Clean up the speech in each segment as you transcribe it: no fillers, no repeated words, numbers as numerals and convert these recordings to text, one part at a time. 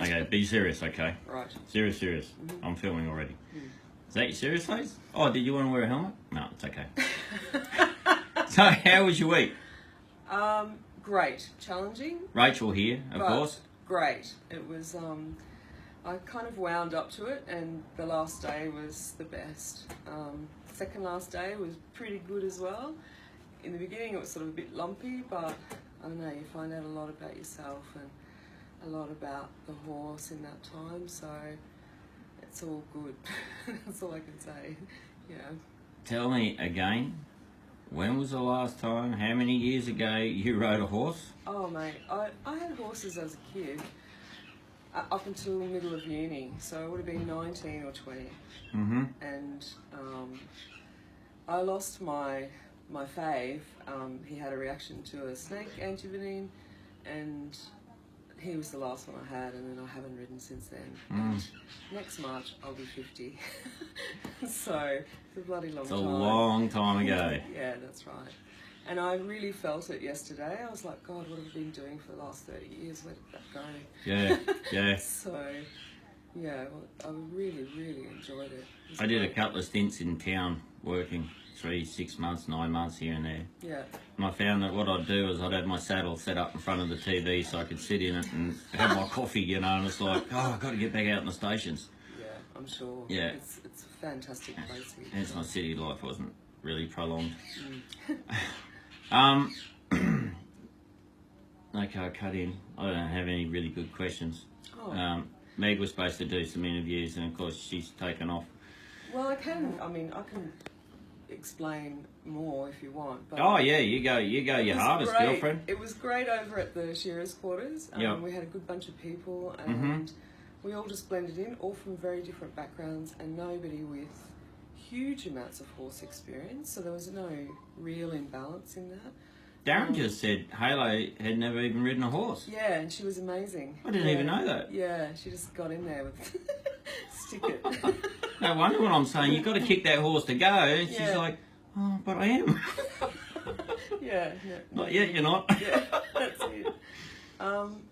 Okay, be serious, okay? Right. Serious. Mm-hmm. I'm filming already. Is that your serious face? Oh, did you want to wear a helmet? No, it's okay. So, how was your week? Great. Challenging. Rachel here, of course. Great. It was, I kind of wound up to it, and the last day was the best. Second last day was pretty good as well. In the beginning it was sort of a bit lumpy, but I don't know, you find out a lot about yourself and a lot about the horse in that time, so it's all good. That's all I can say. Yeah. Tell me again, when was the last time, how many years ago you rode a horse? Oh mate, I had horses as a kid, up until the middle of uni, so I would have been 19 or 20. Mm-hmm. And I lost my fave. He had a reaction to a snake antivenin, and he was the last one I had, and then I haven't ridden since then. And next March I'll be 50. So it's a bloody long time. It's a long time ago. Yeah, that's right. And I really felt it yesterday. I was like, God, what have I been doing for the last 30 years? Where did that go? Yeah. So, yeah, well, I really, really enjoyed it. I did a couple of stints in town working, 3, 6 months, 9 months here and there. Yeah. And I found that what I'd do is I'd have my saddle set up in front of the TV so I could sit in it and have my coffee, you know, and it's like, oh, I've got to get back out in the stations. Yeah, I'm sure. Yeah. It's a fantastic place here. Hence my city life wasn't really prolonged. Okay, I cut in. I don't have any really good questions. Oh. Meg was supposed to do some interviews, and of course she's taken off. Well, I can explain more if you want. But Oh yeah, you go your hardest, great. girlfriend. It was great over at the shearers' quarters. Yep. We had a good bunch of people, and we all just blended in, all from very different backgrounds, and nobody with huge amounts of horse experience. So there was no real imbalance in that. Darren just said Halo had never even ridden a horse. Yeah, and she was amazing. I didn't even know that. Yeah, she just got in there with stick it. No wonder when I'm saying you've got to kick that horse to go. And she's Yeah. like, oh, but I am. Yeah. Not yet, you're not. Yeah, that's it.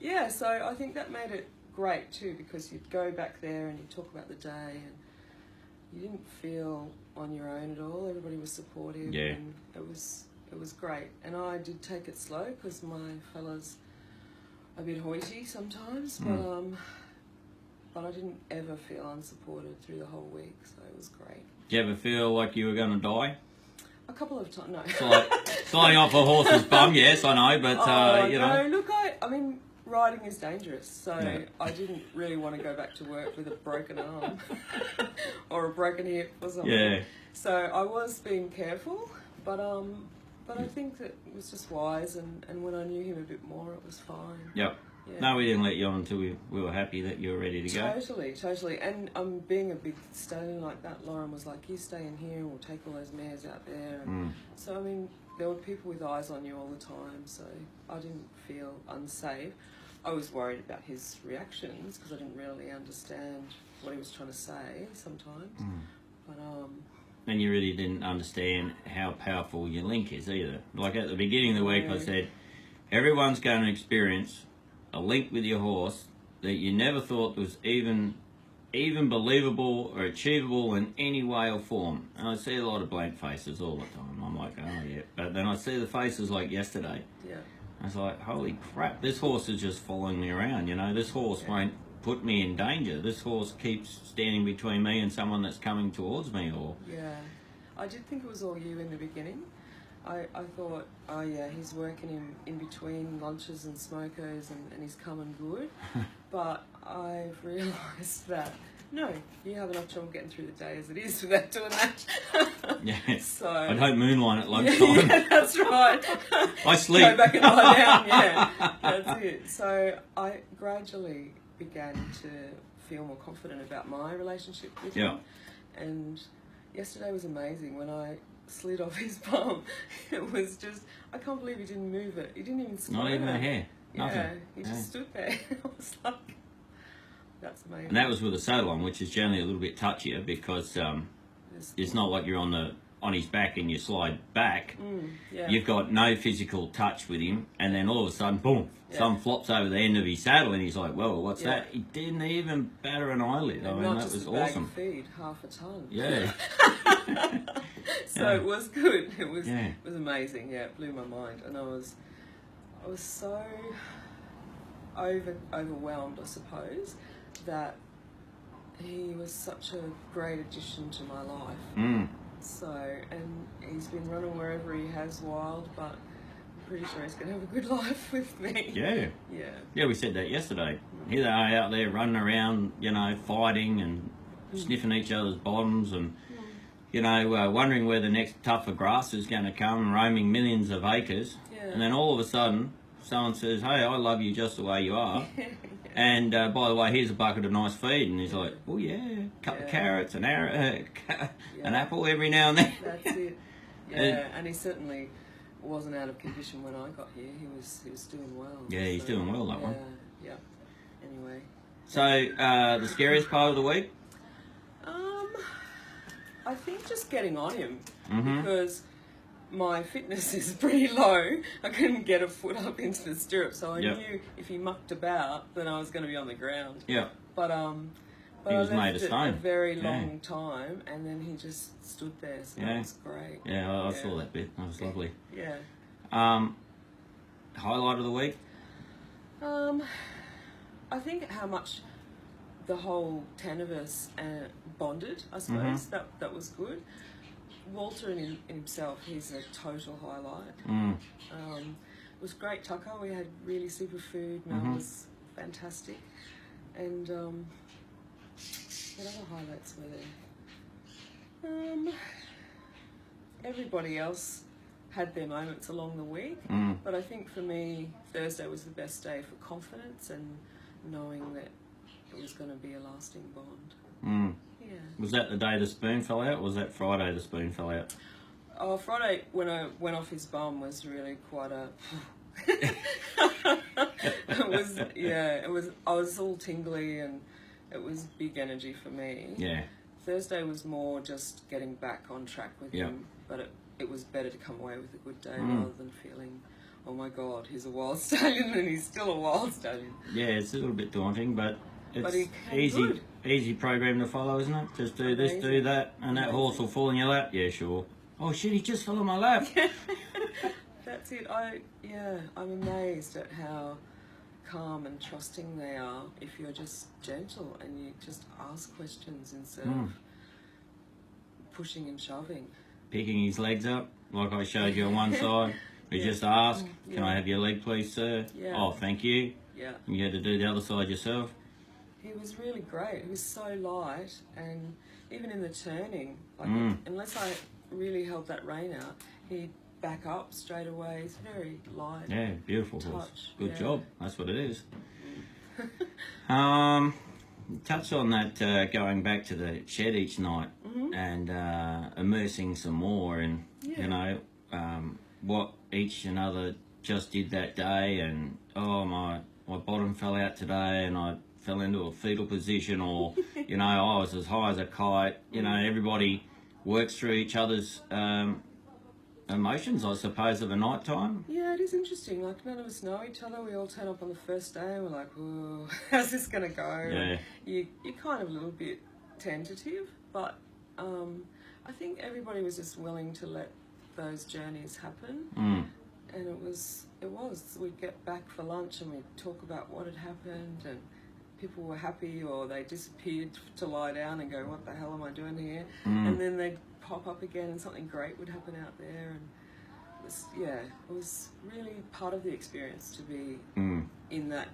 Yeah, so I think that made it great too, because you'd go back there and you'd talk about the day, and you didn't feel on your own at all. Everybody was supportive. Yeah. And it was great. And I did take it slow because my fella's a bit hoity sometimes, but I didn't ever feel unsupported through the whole week, so it was great. Did you ever feel like you were going to die? A couple of times, no. Sliding off a horse's bum, yes, I know, but you know. No, look, I mean, riding is dangerous, so yeah. I didn't really want to go back to work with a broken arm or a broken hip or something. Yeah. So I was being careful, but I think that it was just wise, and when I knew him a bit more, it was fine. Yep. Yeah. No, we didn't let you on until we were happy that you were ready to go. Totally. And being a big stallion like that, Lauren was like, you stay in here and we'll take all those mares out there. And so, I mean, there were people with eyes on you all the time, so I didn't feel unsafe. I was worried about his reactions because I didn't really understand what he was trying to say sometimes. But and you really didn't understand how powerful your link is either. Like at the beginning of the week, I said, everyone's going to experience a link with your horse that you never thought was even believable or achievable in any way or form. And I see a lot of blank faces all the time. I'm like, oh yeah. But then I see the faces like yesterday. Yeah. I was like, holy crap, this horse is just following me around, you know. This horse won't put me in danger. This horse keeps standing between me and someone that's coming towards me. Or yeah, I did think it was all you in the beginning. I thought, oh yeah, he's working in between lunches and smokers and he's coming good. But I've realised that, no, you have enough trouble getting through the day as it is without doing that. yeah. So I don't moonlight at lunchtime. Yeah, that's right. I sleep. Go back and lie down, yeah. That's it. So I gradually began to feel more confident about my relationship with him. And yesterday was amazing when I slid off his bum. It was just, I can't believe he didn't move it. He didn't even squirm. Not even a hair. Nothing. Yeah, he just stood there. I was like, that's amazing. And that was with a saddle on, which is generally a little bit touchier because it's not like you're on on his back and you slide back, Yeah. you've got no physical touch with him, and then all of a sudden, boom, something flops over the end of his saddle, and he's like, "Whoa, what's that?" He didn't even batter an eyelid. And I mean, not that just was a bag awesome. of feed, half a ton. Yeah. So it was good. It was Yeah. it was amazing. Yeah, it blew my mind, and I was so overwhelmed, I suppose, that he was such a great addition to my life. Mm. So, and he's been running wherever he has wild, but I'm pretty sure he's going to have a good life with me. Yeah. Yeah. Yeah, we said that yesterday. Here they are out there running around, you know, fighting and sniffing each other's bottoms and, you know, wondering where the next tuft of grass is going to come, roaming millions of acres. Yeah. And then all of a sudden, someone says, "Hey, I love you just the way you are. And by the way, here's a bucket of nice feed." And he's like, "Oh yeah, a couple of carrots, an apple every now and then." That's it. Yeah, and he certainly wasn't out of condition when I got here. He was doing well. Yeah, he's doing well, that one. Yeah. Anyway. So the scariest part of the week? I think just getting on him Mm-hmm. because my fitness is pretty low. I couldn't get a foot up into the stirrup, so I knew if he mucked about, then I was going to be on the ground. Yeah. But He was I made left of it stone. a very long time, and then he just stood there. So that was great. Yeah, I saw that bit. That was lovely. Yeah. Highlight of the week? I think how much the whole 10 of us bonded, I suppose. That was good. Walter in himself, he's a total highlight. It was great tucker. We had really super food. Mel was fantastic. And what other highlights were there? Everybody else had their moments along the week, but I think for me, Thursday was the best day for confidence and knowing that it was going to be a lasting bond. Yeah. Was that the day the spoon fell out, or was that Friday the spoon fell out? Oh, Friday when I went off his bum was really quite a. It was. I was all tingly and it was big energy for me. Yeah. Thursday was more just getting back on track with him, but it was better to come away with a good day rather than feeling, oh my God, he's a wild stallion and he's still a wild stallion. Yeah, it's a little bit daunting, but it's he easy program to follow, isn't it? Just do this, do that, and that horse will fall in your lap. Yeah, sure. Oh shit, he just fell in my lap. That's it. I'm amazed at how calm and trusting they are if you're just gentle and you just ask questions instead of pushing and shoving. Picking his legs up, like I showed you on one side. We just ask, "Can I have your leg, please, sir?" Yeah. "Oh, thank you." Yeah. And you had to do the other side yourself. He was really great. He was so light, and even in the turning, like unless I really held that rein out, he'd back up straight away. He's very light. Yeah, beautiful horse. Touch, Good job. That's what it is. Touch on that going back to the shed each night and immersing some more in, you know, what each another just did that day, and my bottom fell out today and I fell into a fetal position, or you know, I was as high as a kite. You know, everybody works through each other's emotions, I suppose, of a night time. Yeah, it is interesting. Like, none of us know each other. We all turn up on the first day and we're like, "Whoa, how's this going to go?" Yeah. You're kind of a little bit tentative, but I think everybody was just willing to let those journeys happen. And it was, we'd get back for lunch and we'd talk about what had happened, and people were happy or they disappeared to lie down and go, "What the hell am I doing here?" And then they'd pop up again and something great would happen out there, and it was really part of the experience to be in that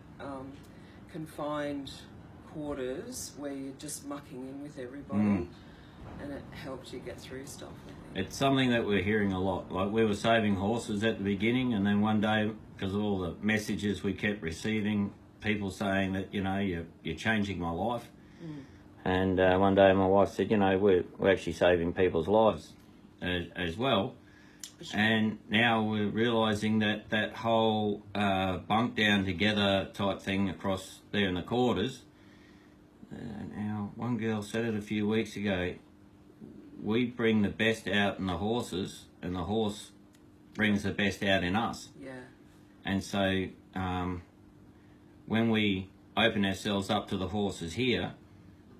confined quarters where you're just mucking in with everybody, and it helped you get through stuff, I think. It's something that we're hearing a lot. Like, we were saving horses at the beginning, and then one day, because of all the messages we kept receiving, people saying that, you know, you're changing my life. And one day my wife said, you know, we're actually saving people's lives as well. Sure. And now we're realising that whole bunk down together type thing across there in the quarters. Now, one girl said it a few weeks ago, we bring the best out in the horses, and the horse brings the best out in us. Yeah. And so when we open ourselves up to the horses here,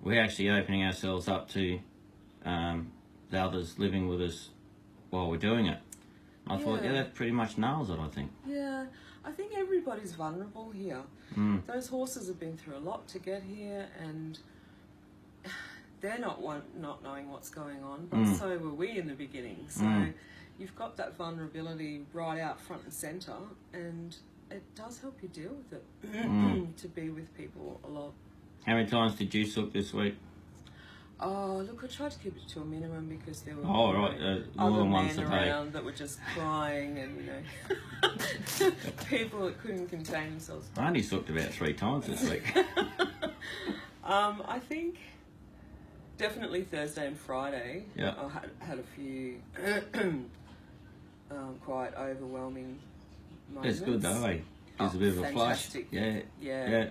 we're actually opening ourselves up to the others living with us while we're doing it. I thought, yeah, that pretty much nails it, I think. Yeah, I think everybody's vulnerable here. Those horses have been through a lot to get here, and they're not knowing what's going on, but so were we in the beginning. So you've got that vulnerability right out front and centre, and it does help you deal with it, to be with people a lot. How many times did you sook this week? Oh, look, I tried to keep it to a minimum because there were more other than once men a day. around that were just crying, and you know, people that couldn't contain themselves. I only sooked about 3 times this week. I think definitely Thursday and Friday. Yeah. I had a few quite overwhelming moments. It's good though, eh? Gives a bit of a flush. Fantastic. Yeah. Yeah.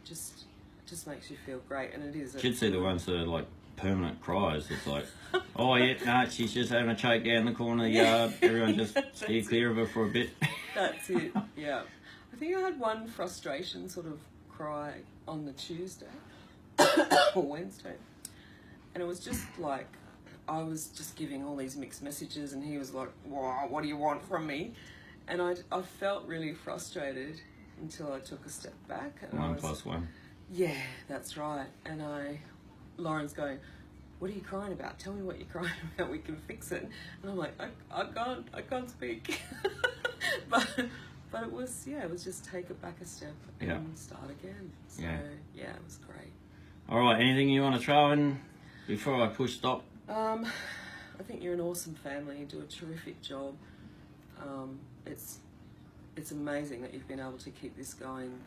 Just makes you feel great, and it is. Should see the ones that are like permanent cries. It's like, oh yeah, no, she's just having a choke down the corner of the yard. Everyone just steer clear of her for a bit. That's it. Yeah. I think I had one frustration sort of cry on the Tuesday or Wednesday, and it was just like I was just giving all these mixed messages, and he was like, "Wow, what do you want from me?" And I felt really frustrated until I took a step back. And 1 + 1. Yeah, that's right. And Lauren's going, "What are you crying about? Tell me what you're crying about. We can fix it." And I'm like, I can't speak. but it was just take it back a step and start again. So yeah, it was great. All right, anything you want to throw in before I push stop? I think you're an awesome family. You do a terrific job. It's amazing that you've been able to keep this going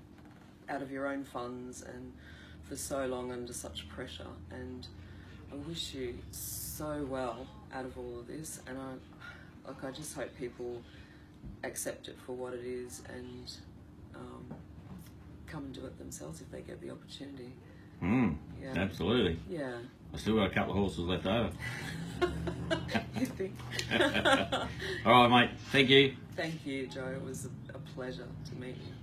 out of your own funds and for so long under such pressure, and I wish you so well out of all of this, and I just hope people accept it for what it is and come and do it themselves if they get the opportunity. Yeah. Absolutely. Yeah. I still got a couple of horses left over. You think? All right, mate. Thank you. Thank you, Joe. It was a pleasure to meet you.